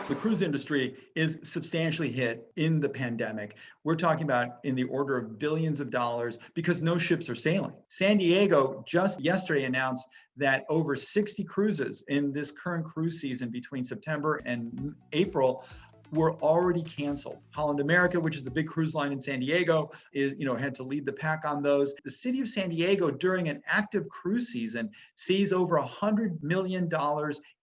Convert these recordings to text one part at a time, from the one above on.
The cruise industry is substantially hit in the pandemic. We're talking about in the order of billions of dollars because no ships are sailing. San Diego just yesterday announced that over 60 cruises in this current cruise season between September and April were already canceled. Holland America, which is the big cruise line in San Diego, had to lead the pack on those. The city of San Diego, during an active cruise season, sees over $100 million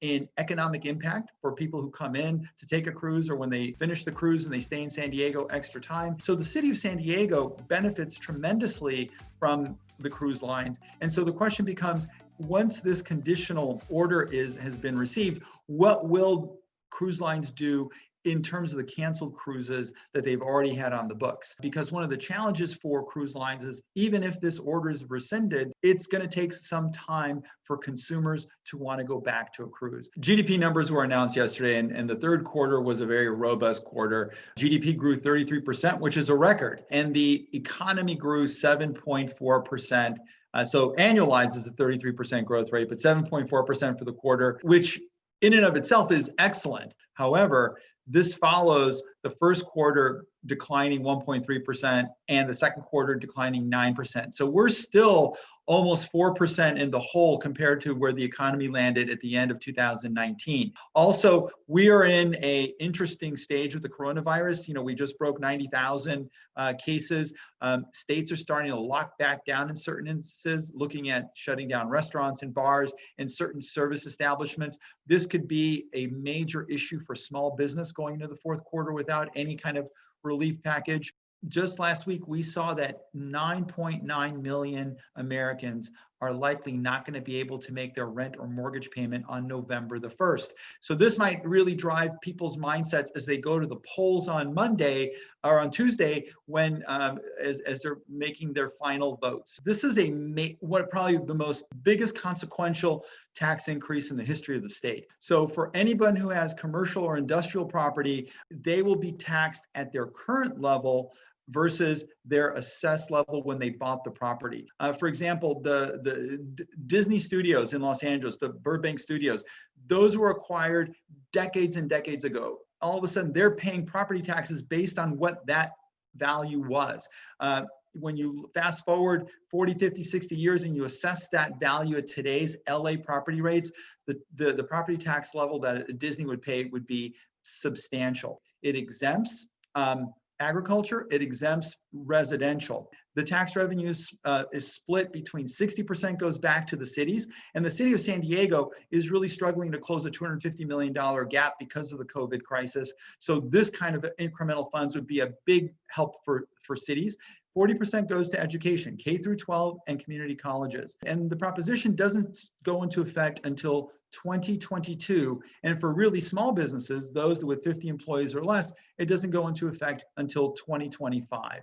in economic impact for people who come in to take a cruise or when they finish the cruise and they stay in San Diego extra time. So the city of San Diego benefits tremendously from the cruise lines. And so the question becomes, once this conditional order has been received, what will cruise lines do in terms of the canceled cruises that they've already had on the books? Because one of the challenges for cruise lines is even if this order is rescinded, it's going to take some time for consumers to want to go back to a cruise. GDP numbers were announced yesterday, and the third quarter was a very robust quarter. GDP grew 33%, which is a record, and the economy grew 7.4%. So annualized is a 33% growth rate, but 7.4% for the quarter, which in and of itself is excellent. However, this follows the first quarter declining 1.3% and the second quarter declining 9%. So we're still almost 4% in the hole compared to where the economy landed at the end of 2019. Also, we are in an interesting stage with the coronavirus. We just broke 90,000 cases. States are starting to lock back down in certain instances, looking at shutting down restaurants and bars and certain service establishments. This could be a major issue for small business going into the fourth quarter without any kind of relief package. Just last week, we saw that 9.9 million Americans are likely not going to be able to make their rent or mortgage payment on November the 1st. So this might really drive people's mindsets as they go to the polls on Monday or on Tuesday when as they're making their final votes. This is what probably the most biggest consequential tax increase in the history of the state. So for anyone who has commercial or industrial property, they will be taxed at their current level versus their assessed level when they bought the property. For example, the Disney studios in Los Angeles, the Burbank studios, those were acquired decades and decades ago. All of a sudden, they're paying property taxes based on what that value was. When you fast forward 40, 50, 60 years and you assess that value at today's LA property rates, the property tax level that Disney would pay would be substantial. It exempts agriculture, it exempts residential. The tax revenue is split between 60% goes back to the cities, and the city of San Diego is really struggling to close a $250 million gap because of the COVID crisis. So this kind of incremental funds would be a big help for cities. 40% goes to education, K through 12 and community colleges. And the proposition doesn't go into effect until 2022. And for really small businesses, those with 50 employees or less, it doesn't go into effect until 2025.